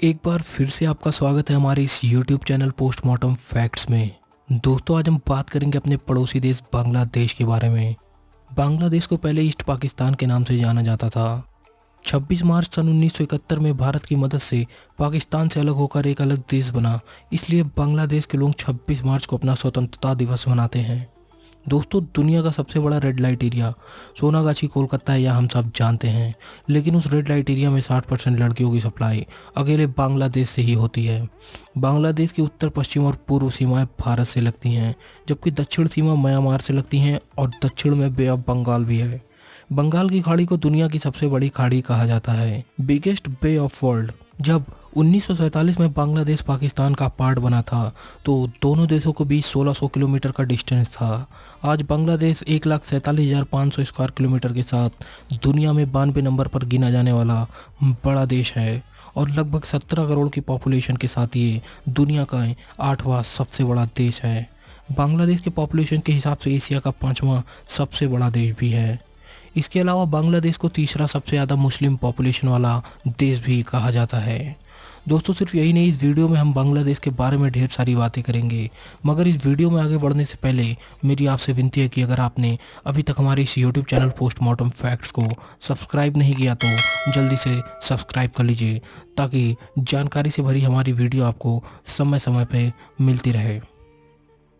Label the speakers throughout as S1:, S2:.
S1: एक बार फिर से आपका स्वागत है हमारे इस YouTube चैनल पोस्टमार्टम फैक्ट्स में। दोस्तों, आज हम बात करेंगे अपने पड़ोसी देश बांग्लादेश के बारे में। बांग्लादेश को पहले ईस्ट पाकिस्तान के नाम से जाना जाता था। 26 मार्च सन 1971 में भारत की मदद से पाकिस्तान से अलग होकर एक अलग देश बना, इसलिए बांग्लादेश के लोग 26 मार्च को अपना स्वतंत्रता दिवस मनाते हैं। दोस्तों, दुनिया का सबसे बड़ा red light area Sonagachi Kolkata है, यह हम सब जानते हैं। लेकिन उस रेड लाइट एरिया में 60% लड़कियों की सप्लाई अकेले बांग्लादेश से ही होती है। बांग्लादेश की उत्तर पश्चिम और पूर्व सीमाएं भारत से लगती हैं, जबकि दक्षिण सीमा म्यांमार से लगती हैं और दक्षिण में बे ऑफ बंगाल भी है। बंगाल की खाड़ी को दुनिया की सबसे बड़ी खाड़ी कहा जाता है, बिगेस्ट बे ऑफ वर्ल्ड। जब 1947 में बांग्लादेश पाकिस्तान का पार्ट बना था तो दोनों देशों के बीच 1600 किलोमीटर का डिस्टेंस था। आज बांग्लादेश 1,47,500 स्क्वायर किलोमीटर के साथ दुनिया में 92 नंबर पर गिना जाने वाला बड़ा देश है और लगभग 17 करोड़ की पॉपुलेशन के साथ ये दुनिया का 8वां सबसे बड़ा देश है। बांग्लादेश के पॉपुलेशन के हिसाब से एशिया का 5वां सबसे बड़ा देश भी है। इसके अलावा बांग्लादेश को तीसरा सबसे ज़्यादा मुस्लिम पॉपुलेशन वाला देश भी कहा जाता है। दोस्तों, सिर्फ यही नहीं, इस वीडियो में हम बांग्लादेश के बारे में ढेर सारी बातें करेंगे, मगर इस वीडियो में आगे बढ़ने से पहले मेरी आपसे विनती है कि अगर आपने अभी तक हमारे इस यूट्यूब चैनल पोस्टमार्टम फैक्ट्स को सब्सक्राइब नहीं किया तो जल्दी से सब्सक्राइब कर लीजिए, ताकि जानकारी से भरी हमारी वीडियो आपको समय समय पर मिलती रहे।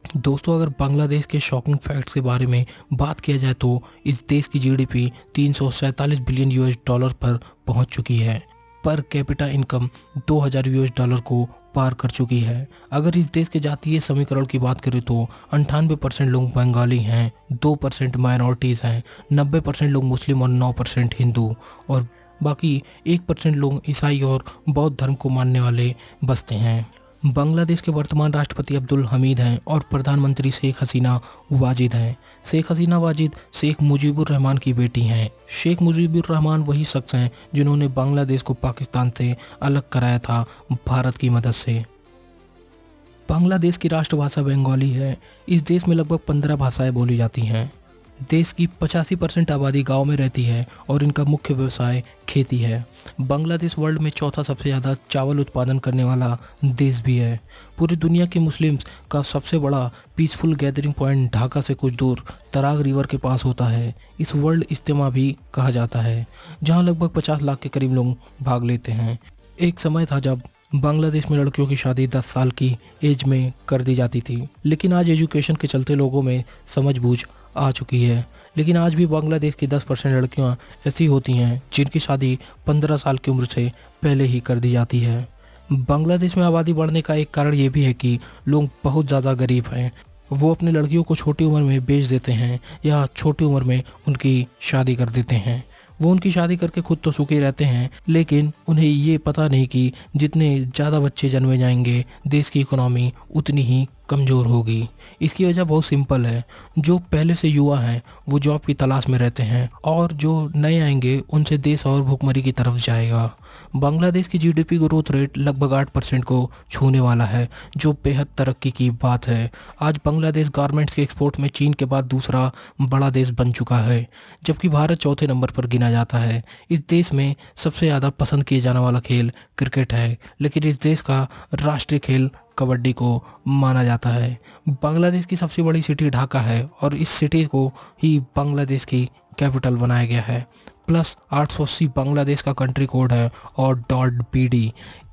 S1: दोस्तों, अगर बांग्लादेश के शॉकिंग फैक्ट्स के बारे में बात किया जाए तो इस देश की जीडीपी 347 बिलियन यूएस डॉलर पर पहुंच चुकी है। Per capita income 2000 US dollar को पार कर चुकी है। अगर इस देश के जातीय समीकरण की बात करें तो 98% लोग बंगाली हैं, 2% माइनॉरिटीज़ हैं, 90% लोग मुस्लिम और 9% हिंदू और बाकी 1% लोग ईसाई और बौद्ध धर्म को मानने वाले बसते हैं। बांग्लादेश के वर्तमान राष्ट्रपति अब्दुल हमीद हैं और प्रधानमंत्री शेख हसीना वाजिद हैं। शेख हसीना वाजिद शेख मुजीबुर रहमान की बेटी हैं। शेख मुजीबुर रहमान वही शख्स हैं जिन्होंने बांग्लादेश को पाकिस्तान से अलग कराया था भारत की मदद से। बांग्लादेश की राष्ट्रभाषा बंगाली है। इस देश में लगभग 15 भाषाएं बोली जाती हैं। देश की 85% आबादी गांव में रहती है और इनका मुख्य व्यवसाय खेती है। बांग्लादेश वर्ल्ड में चौथा सबसे ज़्यादा चावल उत्पादन करने वाला देश भी है। पूरी दुनिया के मुस्लिम्स का सबसे बड़ा पीसफुल गैदरिंग पॉइंट ढाका से कुछ दूर तराग रिवर के पास होता है। इस वर्ल्ड इज्तिमा भी कहा जाता है, जहां लगभग 50 लाख के करीब लोग भाग लेते हैं। एक समय था जब बांग्लादेश में लड़कियों की शादी 10 साल की एज में कर दी जाती थी, लेकिन आज एजुकेशन के चलते लोगों में समझबूझ आ चुकी है। लेकिन आज भी बांग्लादेश की 10% लड़कियां ऐसी होती हैं जिनकी शादी 15 साल की उम्र से पहले ही कर दी जाती है। बांग्लादेश में आबादी बढ़ने का एक कारण ये भी है कि लोग बहुत ज़्यादा गरीब हैं। वो अपनी लड़कियों को छोटी उम्र में बेच देते हैं या छोटी उम्र में उनकी शादी कर देते हैं। वो उनकी शादी करके खुद तो सुखी रहते हैं, लेकिन उन्हें ये पता नहीं कि जितने ज़्यादा बच्चे जन्मे जाएंगे देश की इकोनॉमी उतनी ही कमज़ोर होगी। इसकी वजह बहुत सिंपल है। जो पहले से युवा हैं वो जॉब की तलाश में रहते हैं और जो नए आएंगे उनसे देश और भुखमरी की तरफ जाएगा। बांग्लादेश की जीडीपी ग्रोथ रेट लगभग 8% को छूने वाला है, जो बेहद तरक्की की बात है। आज बांग्लादेश गारमेंट्स के एक्सपोर्ट में चीन के बाद दूसरा बड़ा देश बन चुका है, जबकि भारत चौथे नंबर पर गिना जाता है। इस देश में सबसे ज़्यादा पसंद किए जाने वाला खेल क्रिकेट है, लेकिन इस देश का राष्ट्रीय खेल कबड्डी को माना जाता है। बांग्लादेश की सबसे बड़ी सिटी ढाका है और इस सिटी को ही बांग्लादेश की कैपिटल बनाया गया है। प्लस 880 बांग्लादेश का कंट्री कोड है और .bd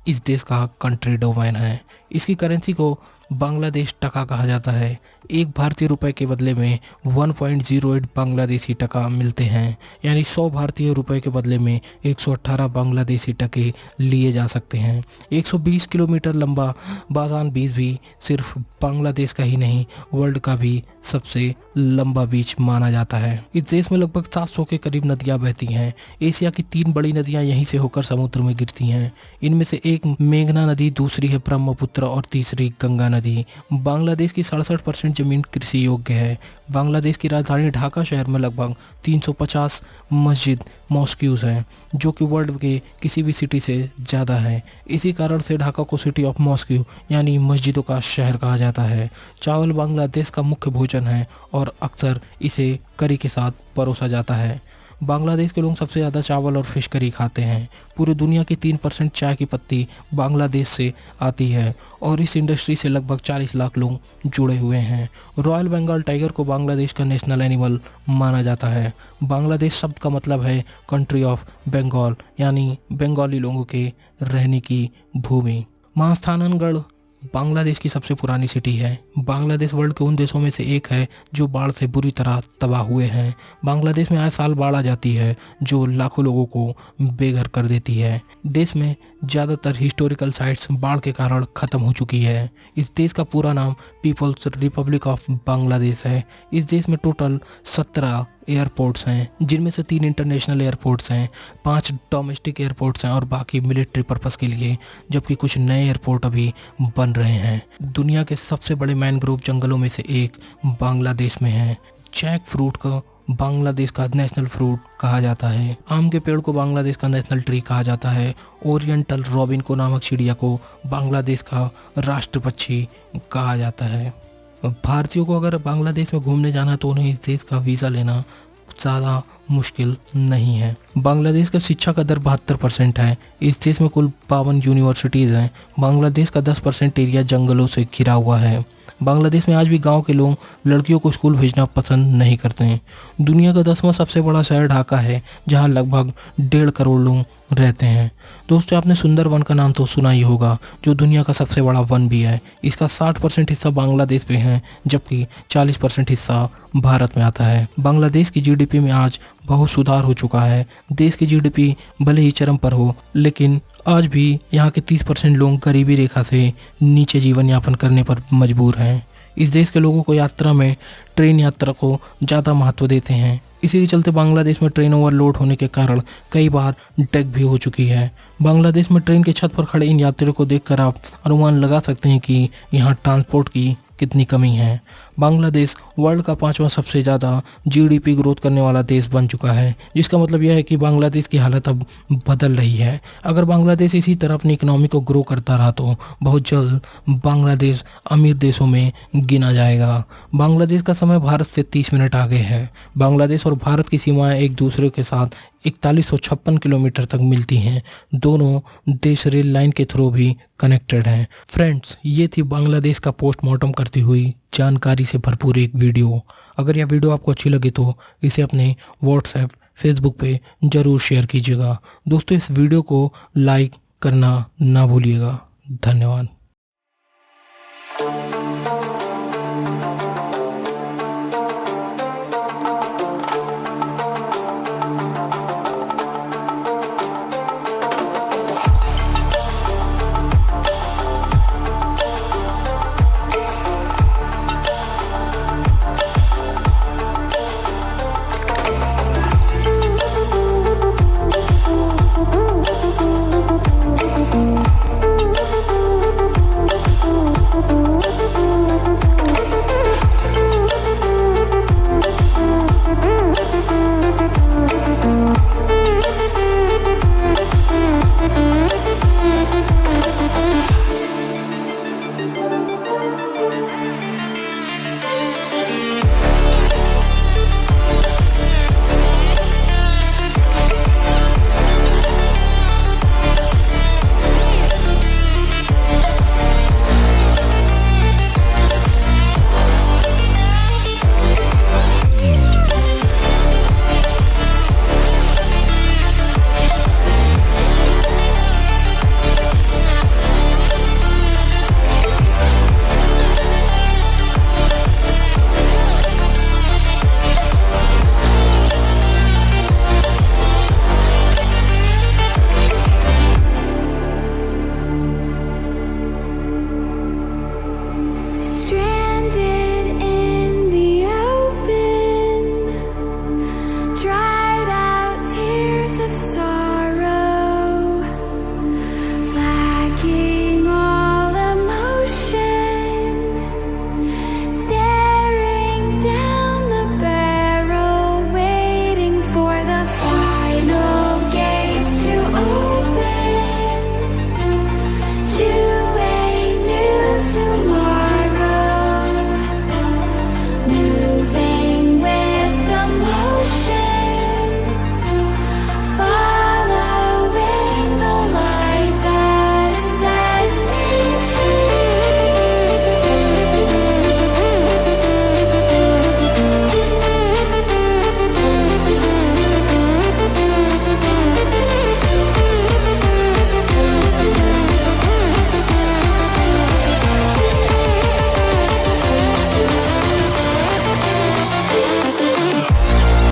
S1: इस देश का कंट्री डोमेन है। इसकी करेंसी को बांग्लादेश टका कहा जाता है। एक भारतीय रुपए के बदले में 1.08 बांग्लादेशी टका मिलते हैं, यानी 100 भारतीय रुपए के बदले में 118 बांग्लादेशी टके लिए जा सकते हैं। 120 किलोमीटर लंबा बाज़ान बीच भी सिर्फ बांग्लादेश का ही नहीं, वर्ल्ड का भी सबसे लंबा बीच माना जाता है। इस देश में लगभग 700 के करीब नदियाँ बहती हैं। एशिया की 3 बड़ी नदियाँ यहीं से होकर समुद्र में गिरती हैं। इनमें से एक मेघना नदी, दूसरी है ब्रह्मपुत्र और तीसरी गंगा नदी। बांग्लादेश की 67% जमीन कृषि योग्य है। बांग्लादेश की राजधानी ढाका शहर में लगभग 350 मस्जिद मॉस्क्यूज हैं, जो कि वर्ल्ड के किसी भी सिटी से ज़्यादा हैं। इसी कारण से ढाका को सिटी ऑफ मॉस्क्यू यानी मस्जिदों का शहर कहा जाता है। चावल बांग्लादेश का मुख्य भोजन है और अक्सर इसे करी के साथ परोसा जाता है। बांग्लादेश के लोग सबसे ज़्यादा चावल और फिश करी खाते हैं। पूरी दुनिया की 3% चाय की पत्ती बांग्लादेश से आती है और इस इंडस्ट्री से लगभग 40 लाख लोग जुड़े हुए हैं। रॉयल बंगाल टाइगर को बांग्लादेश का नेशनल एनिमल माना जाता है। बांग्लादेश शब्द का मतलब है कंट्री ऑफ बंगाल, यानी बंगाली लोगों के रहने की भूमि। महास्थानगढ़ बांग्लादेश की सबसे पुरानी सिटी है। बांग्लादेश वर्ल्ड के उन देशों में से एक है जो बाढ़ से बुरी तरह तबाह हुए हैं। बांग्लादेश में आए साल बाढ़ आ जाती है जो लाखों लोगों को बेघर कर देती है। देश में ज़्यादातर हिस्टोरिकल साइट्स बाढ़ के कारण ख़त्म हो चुकी है। इस देश का पूरा नाम पीपल्स रिपब्लिक ऑफ बांग्लादेश है। इस देश में टोटल 17 एयरपोर्ट्स हैं, जिनमें से 3 इंटरनेशनल एयरपोर्ट्स हैं, 5 डोमेस्टिक एयरपोर्ट्स हैं और बाकी मिलिट्री पर्पस के लिए, जबकि कुछ नए एयरपोर्ट अभी बन रहे हैं। दुनिया के सबसे बड़े मैनग्रोव जंगलों में से एक बांग्लादेश में है। जैक फ्रूट को बांग्लादेश का नेशनल फ्रूट कहा जाता है। आम के पेड़ को बांग्लादेश का नेशनल ट्री कहा जाता है। ओरिएंटल रोबिन को नामक चिड़िया को बांग्लादेश का राष्ट्र पक्षी कहा जाता है। भारतीयों को अगर बांग्लादेश में घूमने जाना तो उन्हें इस देश का वीज़ा लेना ज़्यादा मुश्किल नहीं है। बांग्लादेश का शिक्षा का दर 72% है। इस देश में कुल 52 यूनिवर्सिटीज़ हैं। बांग्लादेश का 10% एरिया जंगलों से घिरा हुआ है। बांग्लादेश में आज भी गांव के लोग लड़कियों को स्कूल भेजना पसंद नहीं करते हैं। दुनिया का 10वां सबसे बड़ा शहर ढाका है, जहां लगभग 1.5 करोड़ लोग रहते हैं। दोस्तों, आपने सुंदरवन का नाम तो सुना ही होगा, जो दुनिया का सबसे बड़ा वन भी है। इसका 60% हिस्सा बांग्लादेश में है, जबकि 40% हिस्सा भारत में आता है। बांग्लादेश की जीडीपी में आज बहुत सुधार हो चुका है। देश की जीडीपी भले ही चरम पर हो, लेकिन आज भी यहाँ के 30% लोग गरीबी रेखा से नीचे जीवन यापन करने पर मजबूर हैं। इस देश के लोगों को यात्रा में ट्रेन यात्रा को ज़्यादा महत्व देते हैं। इसी के चलते बांग्लादेश में ट्रेन ओवरलोड होने के कारण कई बार डेथ भी हो चुकी है। बांग्लादेश में ट्रेन के छत पर खड़े इन यात्रियों को देखकर आप अनुमान लगा सकते हैं कि यहाँ ट्रांसपोर्ट की कितनी कमी है। बांग्लादेश वर्ल्ड का 5वां सबसे ज़्यादा जीडीपी ग्रोथ करने वाला देश बन चुका है, जिसका मतलब यह है कि बांग्लादेश की हालत अब बदल रही है। अगर बांग्लादेश इसी तरह अपनी इकोनॉमी को ग्रो करता रहा तो बहुत जल्द बांग्लादेश अमीर देशों में गिना जाएगा। बांग्लादेश का समय भारत से 30 मिनट आगे है। बांग्लादेश और भारत की सीमाएं एक दूसरे के साथ 4156 किलोमीटर तक मिलती हैं। दोनों देश रेल लाइन के थ्रू भी कनेक्टेड हैं। फ्रेंड्स, ये थी बांग्लादेश का पोस्टमार्टम करती हुई जानकारी से भरपूर एक वीडियो। अगर यह वीडियो आपको अच्छी लगी तो इसे अपने व्हाट्सएप, फेसबुक पे ज़रूर शेयर कीजिएगा। दोस्तों, इस वीडियो को लाइक करना ना भूलिएगा। धन्यवाद।